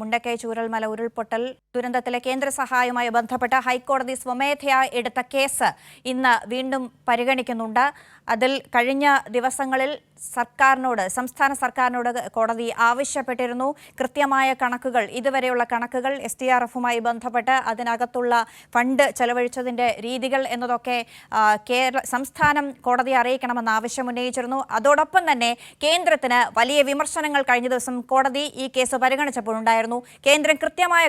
മുണ്ടക്കൈ ചൂരൽമല ഉരുൾപൊട്ടൽ ദുരന്തത്തിലെ കേന്ദ്ര സഹായവുമായി ബന്ധപ്പെട്ട് ഹൈക്കോടതി സ്വമേധയാ എടുത്ത കേസ് ഇന്ന് വീണ്ടും പരിഗണിക്കുന്നുണ്ട്. അതിൽ കഴിഞ്ഞ ദിവസങ്ങളിൽ സംസ്ഥാന സർക്കാരിനോട് കോടതി ആവശ്യപ്പെട്ടിരുന്നു കൃത്യമായ കണക്കുകൾ, ഇതുവരെയുള്ള കണക്കുകൾ, SDRFുമായി ബന്ധപ്പെട്ട് അതിനകത്തുള്ള ഫണ്ട് ചെലവഴിച്ചതിൻ്റെ രീതികൾ എന്നതൊക്കെ സംസ്ഥാനം കോടതിയെ അറിയിക്കണമെന്ന് ആവശ്യമുന്നയിച്ചിരുന്നു. അതോടൊപ്പം തന്നെ കേന്ദ്രത്തിന് വലിയ വിമർശനങ്ങൾ കഴിഞ്ഞ ദിവസം കോടതി ഈ കേസ് പരിഗണിച്ചപ്പോഴുണ്ടായിരുന്നു. കേന്ദ്രം കൃത്യമായ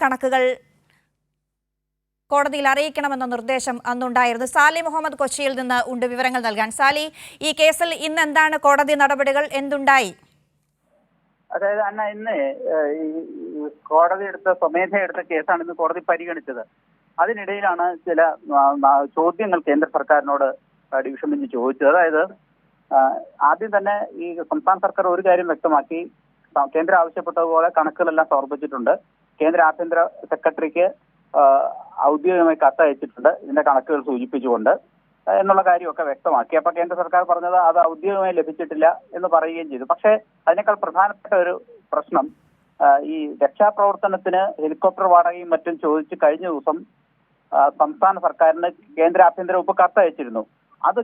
കണക്കുകൾ കോടതിയിൽ അറിയിക്കണമെന്ന നിർദ്ദേശം അന്നുണ്ടായിരുന്നു. സാലി മുഹമ്മദ് കൊച്ചിയിൽ നിന്ന് ഉണ്ട് വിവരങ്ങൾ നൽകാൻ. സാലി, ഈ കേസിൽ ഇന്ന് എന്താണ് കോടതി നടപടികൾ, എന്തുണ്ടായി? അതായത് അന്ന ഇന്ന് കോടതി സ്വമേധയാ എടുത്ത കേസാണ് ഇന്ന് കോടതി പരിഗണിച്ചത്. അതിനിടയിലാണ് ചില ചോദ്യങ്ങൾ കേന്ദ്ര സർക്കാരിനോട് ഡിവിഷൻ ബെഞ്ച് ചോദിച്ചത്. അതായത് ആദ്യം തന്നെ ഈ സംസ്ഥാന സർക്കാർ ഒരു കാര്യം വ്യക്തമാക്കി, കേന്ദ്രം ആവശ്യപ്പെട്ടതുപോലെ കണക്കുകളെല്ലാം സമർപ്പിച്ചിട്ടുണ്ട്. കേന്ദ്ര ആഭ്യന്തര സെക്രട്ടറിക്ക് ഔദ്യോഗികമായി കത്തയച്ചിട്ടുണ്ട് ഇതിന്റെ കണക്കുകൾ സൂചിപ്പിച്ചുകൊണ്ട് എന്നുള്ള കാര്യമൊക്കെ വ്യക്തമാക്കി. അപ്പൊ കേന്ദ്ര സർക്കാർ പറഞ്ഞത് അത് ഔദ്യോഗികമായി ലഭിച്ചിട്ടില്ല എന്ന് പറയുകയും ചെയ്തു. പക്ഷേ അതിനേക്കാൾ പ്രധാനപ്പെട്ട ഒരു പ്രശ്നം, ഈ രക്ഷാപ്രവർത്തനത്തിന് ഹെലികോപ്റ്റർ വാടകയും മറ്റും ചോദിച്ച് കഴിഞ്ഞ ദിവസം സംസ്ഥാന സർക്കാരിന് കേന്ദ്ര ആഭ്യന്തര വകുപ്പ് കത്തയച്ചിരുന്നു. അത്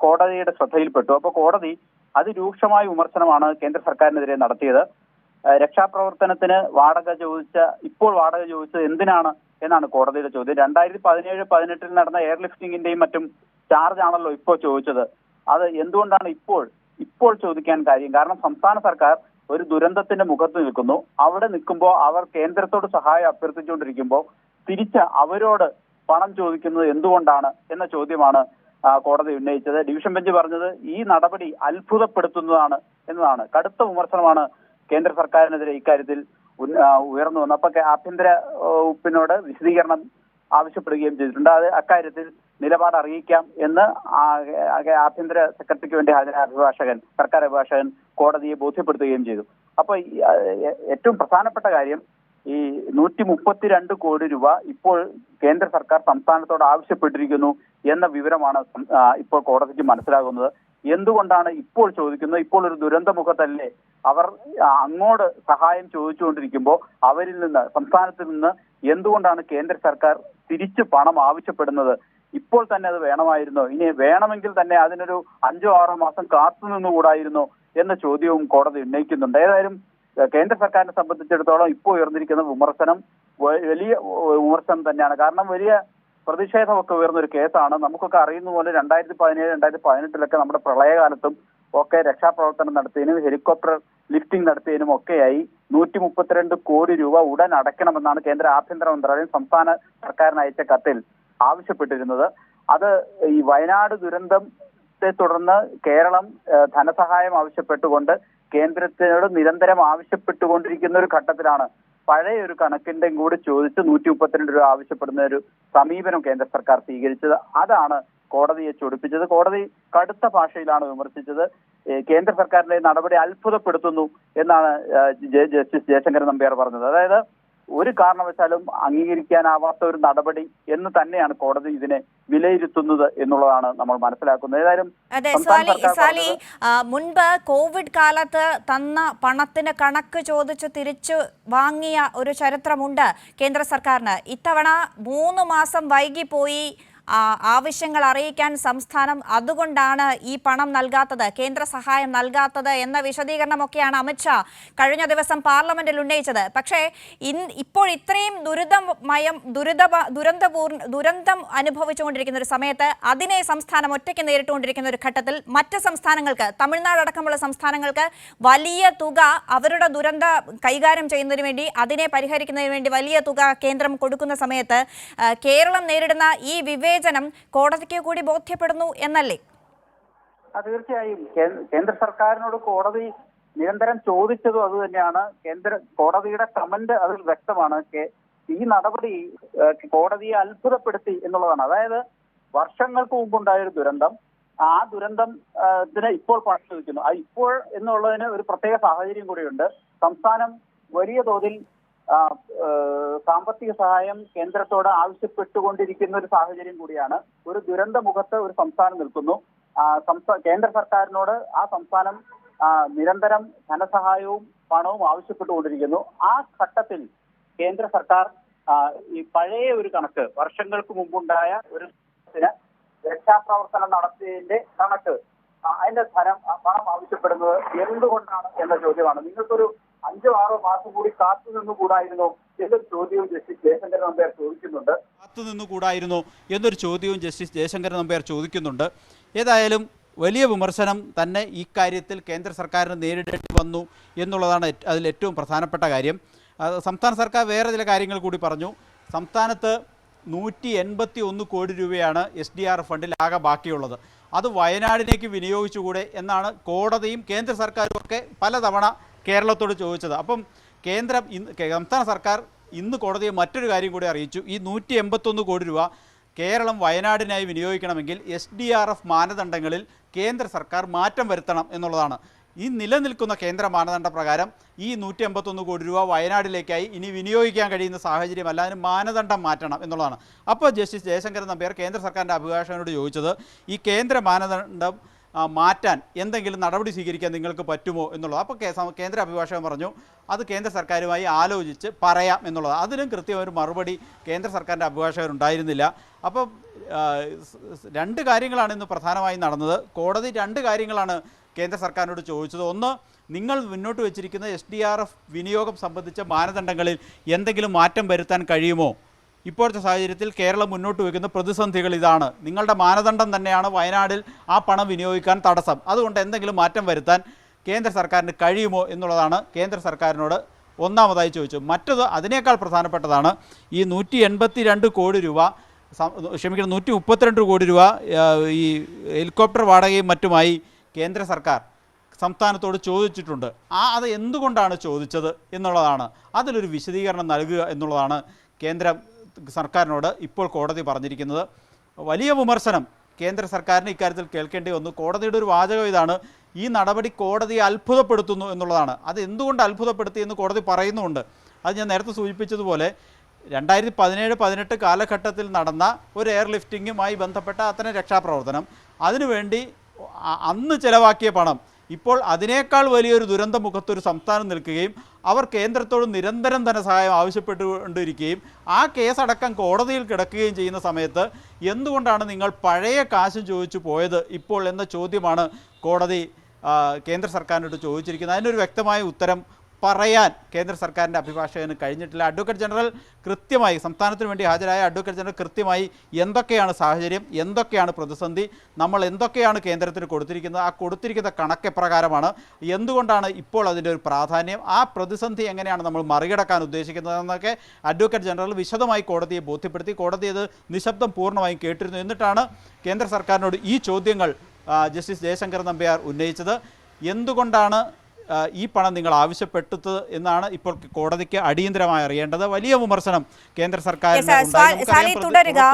കോടതിയുടെ ശ്രദ്ധയിൽപ്പെട്ടു. അപ്പൊ കോടതി അതിരൂക്ഷമായ വിമർശനമാണ് കേന്ദ്ര സർക്കാരിനെതിരെ നടത്തിയത്. രക്ഷാപ്രവർത്തനത്തിന് ഇപ്പോൾ വാടക ചോദിച്ചത് എന്തിനാണ് എന്നാണ് കോടതിയുടെ ചോദ്യം. 2017-18 നടന്ന എയർലിഫ്റ്റിംഗിന്റെയും മറ്റും ചാർജ് ആണല്ലോ ഇപ്പോൾ ചോദിച്ചത്. അത് എന്തുകൊണ്ടാണ് ഇപ്പോൾ ചോദിക്കാൻ കാര്യം? കാരണം സംസ്ഥാന സർക്കാർ ഒരു ദുരന്തത്തിന്റെ മുഖത്ത് നിൽക്കുന്നു. അവിടെ നിൽക്കുമ്പോൾ അവർ കേന്ദ്രത്തോട് സഹായം അഭ്യർത്ഥിച്ചുകൊണ്ടിരിക്കുമ്പോൾ തിരിച്ച് അവരോട് പണം ചോദിക്കുന്നത് എന്തുകൊണ്ടാണ് എന്ന ചോദ്യമാണ് കോടതി ഉന്നയിച്ചത്. ഡിവിഷൻ ബെഞ്ച് പറഞ്ഞത് ഈ നടപടി അത്ഭുതപ്പെടുത്തുന്നതാണ് എന്നതാണ്. കടുത്ത വിമർശനമാണ് കേന്ദ്ര സർക്കാരിനെതിരെ ഇക്കാര്യത്തിൽ ഉയർന്നു വന്നു. അപ്പൊ ആഭ്യന്തര വകുപ്പിനോട് വിശദീകരണം ആവശ്യപ്പെടുകയും ചെയ്തിട്ടുണ്ട്. അത് അക്കാര്യത്തിൽ നിലപാട് അറിയിക്കാം എന്ന് ആഭ്യന്തര സെക്രട്ടറിക്ക് വേണ്ടി ഹാജരായ സർക്കാർ അഭിഭാഷകൻ കോടതിയെ ബോധ്യപ്പെടുത്തുകയും ചെയ്തു. അപ്പൊ ഏറ്റവും പ്രധാനപ്പെട്ട കാര്യം, ഈ 132 കോടി രൂപ ഇപ്പോൾ കേന്ദ്ര സർക്കാർ സംസ്ഥാനത്തോട് ആവശ്യപ്പെട്ടിരിക്കുന്നു എന്ന വിവരമാണ് ഇപ്പോൾ കോടതിക്ക് മനസ്സിലാകുന്നത്. എന്തുകൊണ്ടാണ് ഇപ്പോൾ ചോദിക്കുന്നത്? ഇപ്പോൾ ഒരു ദുരന്തമുഖത്തല്ലേ അവർ അങ്ങോട്ട് സഹായം ചോദിച്ചുകൊണ്ടിരിക്കുമ്പോൾ അവരിൽ നിന്ന്, സംസ്ഥാനത്തിൽ നിന്ന് എന്തുകൊണ്ടാണ് കേന്ദ്ര സർക്കാർ തിരിച്ചു പണം ആവശ്യപ്പെടുന്നത്? ഇപ്പോൾ തന്നെ അത് വേണമായിരുന്നോ? ഇനി വേണമെങ്കിൽ തന്നെ അതിനൊരു 5-6 മാസം കാത്തുനിന്നുകൂടായിരുന്നോ എന്ന ചോദ്യവും കോടതി ഉന്നയിക്കുന്നുണ്ട്. ഏതായാലും കേന്ദ്ര സർക്കാരിനെ സംബന്ധിച്ചിടത്തോളം ഇപ്പോൾ ഉയർന്നിരിക്കുന്ന വിമർശനം വലിയ വിമർശനം തന്നെയാണ്. കാരണം വലിയ പ്രതിഷേധമൊക്കെ ഉയർന്ന ഒരു കേസാണ്. നമുക്കൊക്കെ അറിയുന്ന പോലെ 2017-2018 നമ്മുടെ പ്രളയകാലത്തും ഒക്കെ രക്ഷാപ്രവർത്തനം നടത്തിയതിനും ഹെലികോപ്റ്റർ ലിഫ്റ്റിംഗ് നടത്തിയതിനും ഒക്കെയായി 132 കോടി രൂപ ഉടൻ അടയ്ക്കണമെന്നാണ് കേന്ദ്ര ആഭ്യന്തര മന്ത്രാലയം സംസ്ഥാന സർക്കാരിന് അയച്ച കത്തിൽ ആവശ്യപ്പെട്ടിരുന്നത്. അത് ഈ വയനാട് ദുരന്തത്തെ തുടർന്ന് കേരളം ധനസഹായം ആവശ്യപ്പെട്ടുകൊണ്ട് കേന്ദ്രത്തിനോട് നിരന്തരം ആവശ്യപ്പെട്ടുകൊണ്ടിരിക്കുന്ന ഒരു ഘട്ടത്തിലാണ് പഴയ ഒരു കണക്കിന്റെയും കൂടി ചോദിച്ച് 132 രൂപ ആവശ്യപ്പെടുന്ന ഒരു സമീപനം കേന്ദ്ര സർക്കാർ സ്വീകരിച്ചത്. അതാണ് കോടതിയെ ചൊടിപ്പിച്ചത്. കോടതി കടുത്ത ഭാഷയിലാണ് വിമർശിച്ചത്. കേന്ദ്ര സർക്കാരിന്റെ നടപടി അത്ഭുതപ്പെടുത്തുന്നു എന്നാണ് ജസ്റ്റിസ് ജയശങ്കരൻ നമ്പ്യാർ പറഞ്ഞത്. അതായത് ഒരു കാരണവശാലും അംഗീകരിക്കാനാവാത്ത ഒരു നടപടി എന്ന് തന്നെയാണ് കോടതി ഇതിനെ വിലയിരുത്തുന്നത് എന്നുള്ളതാണ് നമ്മൾ മനസ്സിലാക്കുന്നത്. ഏതായാലും മുൻപ് കോവിഡ് കാലത്ത് തന്ന പണത്തിന് കണക്ക് ചോദിച്ച് തിരിച്ചു വാങ്ങിയ ഒരു ചരിത്രമുണ്ട് കേന്ദ്ര സർക്കാരിന്. ഇത്തവണ 3 മാസം വൈകിപ്പോയി ആവശ്യങ്ങൾ അറിയിക്കാൻ സംസ്ഥാനം, അതുകൊണ്ടാണ് ഈ പണം നൽകാത്തത്, കേന്ദ്ര സഹായം നൽകാത്തത് എന്ന വിശദീകരണമൊക്കെയാണ് അമിത്ഷാ കഴിഞ്ഞ ദിവസം പാർലമെന്റിൽ ഉന്നയിച്ചത്. പക്ഷേ ഇപ്പോൾ ഇത്രയും ദുരന്തം അനുഭവിച്ചുകൊണ്ടിരിക്കുന്ന ഒരു സമയത്ത് അതിനെ സംസ്ഥാനം ഒറ്റയ്ക്ക് നേരിട്ടുകൊണ്ടിരിക്കുന്ന ഒരു ഘട്ടത്തിൽ മറ്റ് സംസ്ഥാനങ്ങൾക്ക്, തമിഴ്നാട് അടക്കമുള്ള സംസ്ഥാനങ്ങൾക്ക് വലിയ തുക അവരുടെ ദുരന്ത കൈകാര്യം ചെയ്യുന്നതിന് വേണ്ടി, അതിനെ പരിഹരിക്കുന്നതിന് വേണ്ടി വലിയ തുക കേന്ദ്രം കൊടുക്കുന്ന സമയത്ത് കേരളം നേരിടുന്ന ഈ വിവേചനം കോടതിക്ക് കൂടി ബോധ്യപ്പെടുന്നു എന്നല്ലേ? തീർച്ചയായും കേന്ദ്ര സർക്കാരിനോട് കോടതി നിരന്തരം ചോദിച്ചതും അത് തന്നെയാണ്. കോടതിയുടെ കമന്റ് അതിൽ വ്യക്തമാണ്. ഈ നടപടി കോടതിയെ അത്ഭുതപ്പെടുത്തി എന്നുള്ളതാണ്. അതായത് വർഷങ്ങൾക്ക് മുമ്പുണ്ടായ ഒരു ദുരന്തം, ആ ദുരന്തത്തിന് ഇപ്പോൾ പണം ചോദിക്കുന്നു. ഇപ്പോൾ എന്നുള്ളതിന് ഒരു പ്രത്യേക സാഹചര്യം കൂടിയുണ്ട്. സംസ്ഥാനം വലിയ തോതിൽ സാമ്പത്തിക സഹായം കേന്ദ്രത്തോട് ആവശ്യപ്പെട്ടുകൊണ്ടിരിക്കുന്ന ഒരു സാഹചര്യം കൂടിയാണ്. ഒരു ദുരന്ത മുഖത്ത് ഒരു സംസ്ഥാനം നിൽക്കുന്നു. കേന്ദ്ര സർക്കാരിനോട് ആ സംസ്ഥാനം നിരന്തരം ധനസഹായവും പണവും ആവശ്യപ്പെട്ടുകൊണ്ടിരിക്കുന്നു. ആ ഘട്ടത്തിൽ കേന്ദ്ര സർക്കാർ ഈ പഴയ ഒരു കണക്ക്, വർഷങ്ങൾക്ക് മുമ്പുണ്ടായ ഒരു രക്ഷാപ്രവർത്തനം നടത്തിയതിന്റെ കണക്ക്, അതിന്റെ പണം ആവശ്യപ്പെടുന്നത് എന്തുകൊണ്ടാണ് എന്ന ചോദ്യമാണ്. നിങ്ങൾക്കൊരു 5-6 മാസം കൂടി കാത്തു നിന്നുകൂടായിരുന്നോ എന്നൊരു ചോദ്യവും ജസ്റ്റിസ് ജയശങ്കരൻ നമ്പ്യാർ ചോദിക്കുന്നുണ്ട്. കാത്തുനിന്നുകൂടായിരുന്നോ എന്നൊരു ചോദ്യവും ജസ്റ്റിസ് ജയശങ്കരൻ നമ്പ്യാർ ചോദിക്കുന്നുണ്ട്. ഏതായാലും വലിയ വിമർശനം തന്നെ ഈ കാര്യത്തിൽ കേന്ദ്ര സർക്കാരിന് നേരിടേണ്ടി വന്നു എന്നുള്ളതാണ് അതിൽ ഏറ്റവും പ്രധാനപ്പെട്ട കാര്യം. സംസ്ഥാന സർക്കാർ വേറെ ചില കാര്യങ്ങൾ കൂടി പറഞ്ഞു. സംസ്ഥാനത്ത് 181 കോടി രൂപയാണ് SDRF ഫണ്ടിൽ ആകെ ബാക്കിയുള്ളത്. അത് വയനാടിലേക്ക് വിനിയോഗിച്ചുകൂടെ എന്നാണ് കോടതിയും കേന്ദ്ര സർക്കാരും ഒക്കെ പലതവണ കേരളത്തോട് ചോദിച്ചത്. അപ്പം സംസ്ഥാന സർക്കാർ ഇന്ന് കോടതിയെ മറ്റൊരു കാര്യം കൂടി അറിയിച്ചു. ഈ 181 കോടി രൂപ കേരളം വയനാടിനായി വിനിയോഗിക്കണമെങ്കിൽ SDRF മാനദണ്ഡങ്ങളിൽ കേന്ദ്ര സർക്കാർ മാറ്റം വരുത്തണം എന്നുള്ളതാണ്. ഈ നിലനിൽക്കുന്ന കേന്ദ്ര മാനദണ്ഡ പ്രകാരം ഈ 181 കോടി രൂപ വയനാടിലേക്കായി ഇനി വിനിയോഗിക്കാൻ കഴിയുന്ന സാഹചര്യമല്ല, അതിന് മാനദണ്ഡം മാറ്റണം എന്നുള്ളതാണ്. അപ്പോൾ ജസ്റ്റിസ് ജയശങ്കരൻ നമ്പ്യാർ കേന്ദ്ര സർക്കാരിൻ്റെ അഭിഭാഷകനോട് ചോദിച്ചത്, ഈ കേന്ദ്ര മാനദണ്ഡം മാറ്റാൻ എന്തെങ്കിലും നടപടി സ്വീകരിക്കാൻ നിങ്ങൾക്ക് പറ്റുമോ എന്നുള്ളത്. അപ്പോൾ കേന്ദ്ര അഭിഭാഷകൻ പറഞ്ഞു അത് കേന്ദ്ര സർക്കാരുമായി ആലോചിച്ച് പറയാം എന്നുള്ളത്. അതിനും കൃത്യം ഒരു മറുപടി കേന്ദ്ര സർക്കാരിൻ്റെ അഭിഭാഷകരുണ്ടായിരുന്നില്ല. അപ്പം 2 കാര്യങ്ങളാണ് ഇന്ന് പ്രധാനമായും നടന്നത്. കോടതി 2 കാര്യങ്ങളാണ് കേന്ദ്ര സർക്കാരിനോട് ചോദിച്ചത്. ഒന്ന്, നിങ്ങൾ മുന്നോട്ട് വെച്ചിരിക്കുന്ന SDRF വിനിയോഗം സംബന്ധിച്ച മാനദണ്ഡങ്ങളിൽ എന്തെങ്കിലും മാറ്റം വരുത്താൻ കഴിയുമോ? ഇപ്പോഴത്തെ സാഹചര്യത്തിൽ കേരളം മുന്നോട്ട് വയ്ക്കുന്ന പ്രതിസന്ധികൾ ഇതാണ്. നിങ്ങളുടെ മാനദണ്ഡം തന്നെയാണ് വയനാടിൽ ആ പണം വിനിയോഗിക്കാൻ തടസ്സം. അതുകൊണ്ട് എന്തെങ്കിലും മാറ്റം വരുത്താൻ കേന്ദ്ര സർക്കാരിന് കഴിയുമോ എന്നുള്ളതാണ് കേന്ദ്ര സർക്കാരിനോട് ഒന്നാമതായി ചോദിച്ചത്. മറ്റത് അതിനേക്കാൾ പ്രധാനപ്പെട്ടതാണ്. ഈ 182 കോടി രൂപ 132 കോടി രൂപ ഈ ഹെലികോപ്റ്റർ വാടകയും മറ്റുമായി കേന്ദ്ര സർക്കാർ സംസ്ഥാനത്തോട് ചോദിച്ചിട്ടുണ്ട്. അത് എന്തുകൊണ്ടാണ് ചോദിച്ചത് എന്നുള്ളതാണ്. അതിലൊരു വിശദീകരണം നൽകുക എന്നുള്ളതാണ് കേന്ദ്ര സർക്കാരിനോട് ഇപ്പോൾ കോടതി പറഞ്ഞിരിക്കുന്നത്. വലിയ വിമർശനം കേന്ദ്ര സർക്കാരിന് ഇക്കാര്യത്തിൽ കേൾക്കേണ്ടി വന്നു. കോടതിയുടെ ഒരു വാചകം ഇതാണ്, ഈ നടപടി കോടതിയെ അത്ഭുതപ്പെടുത്തുന്നു എന്നുള്ളതാണ്. അത് എന്തുകൊണ്ട് അത്ഭുതപ്പെടുത്തിയെന്ന് കോടതി പറയുന്നുമുണ്ട്. അത് ഞാൻ നേരത്തെ സൂചിപ്പിച്ചതുപോലെ 2017-18 കാലഘട്ടത്തിൽ നടന്ന ഒരു എയർലിഫ്റ്റിങ്ങുമായി ബന്ധപ്പെട്ട അത്തരം രക്ഷാപ്രവർത്തനം, അതിനുവേണ്ടി അന്ന് ചിലവാക്കിയ പണം ഇപ്പോൾ അതിനേക്കാൾ വലിയൊരു ദുരന്ത മുഖത്തൊരു സംസ്ഥാനം നിൽക്കുകയും അവർ കേന്ദ്രത്തോട് നിരന്തരം ധനസഹായം ആവശ്യപ്പെട്ടുകൊണ്ടിരിക്കുകയും ആ കേസടക്കം കോടതിയിൽ കിടക്കുകയും ചെയ്യുന്ന സമയത്ത് എന്തുകൊണ്ടാണ് നിങ്ങൾ പഴയ കാശും ചോദിച്ചു പോയത് ഇപ്പോൾ എന്ന ചോദ്യമാണ് കോടതി കേന്ദ്ര സർക്കാരിനോട് ചോദിച്ചിരിക്കുന്നത്. അതിനൊരു വ്യക്തമായ ഉത്തരം പറയാൻ കേന്ദ്ര സർക്കാരിൻ്റെ അഭിഭാഷകന് കഴിഞ്ഞിട്ടില്ല. അഡ്വക്കേറ്റ് ജനറൽ കൃത്യമായി, സംസ്ഥാനത്തിന് വേണ്ടി ഹാജരായ അഡ്വക്കേറ്റ് ജനറൽ കൃത്യമായി എന്തൊക്കെയാണ് സാഹചര്യം, എന്തൊക്കെയാണ് പ്രതിസന്ധി, നമ്മൾ എന്തൊക്കെയാണ് കേന്ദ്രത്തിന് കൊടുത്തിരിക്കുന്നത്, ആ കൊടുത്തിരിക്കുന്ന കണക്ക് എപ്രകാരമാണ്, എന്തുകൊണ്ടാണ് ഇപ്പോൾ അതിൻ്റെ ഒരു പ്രാധാന്യം, ആ പ്രതിസന്ധി എങ്ങനെയാണ് നമ്മൾ മറികടക്കാൻ ഉദ്ദേശിക്കുന്നതെന്നൊക്കെ അഡ്വക്കേറ്റ് ജനറൽ വിശദമായി കോടതിയെ ബോധ്യപ്പെടുത്തി. കോടതി അത് നിശബ്ദം പൂർണ്ണമായും കേട്ടിരുന്നു. എന്നിട്ടാണ് കേന്ദ്ര സർക്കാരിനോട് ഈ ചോദ്യങ്ങൾ ജസ്റ്റിസ് ജയശങ്കർ നമ്പ്യാർ ഉന്നയിച്ചത്. എന്തുകൊണ്ടാണ് ഈ പണം നിങ്ങൾ ആവശ്യപ്പെട്ടത് എന്നാണ് ഇപ്പോൾ കോടതിക്ക് അടിയന്തരമായി അറിയേണ്ടത്. വലിയ വിമർശനം കേന്ദ്ര സർക്കാരിന് ഉണ്ടായി.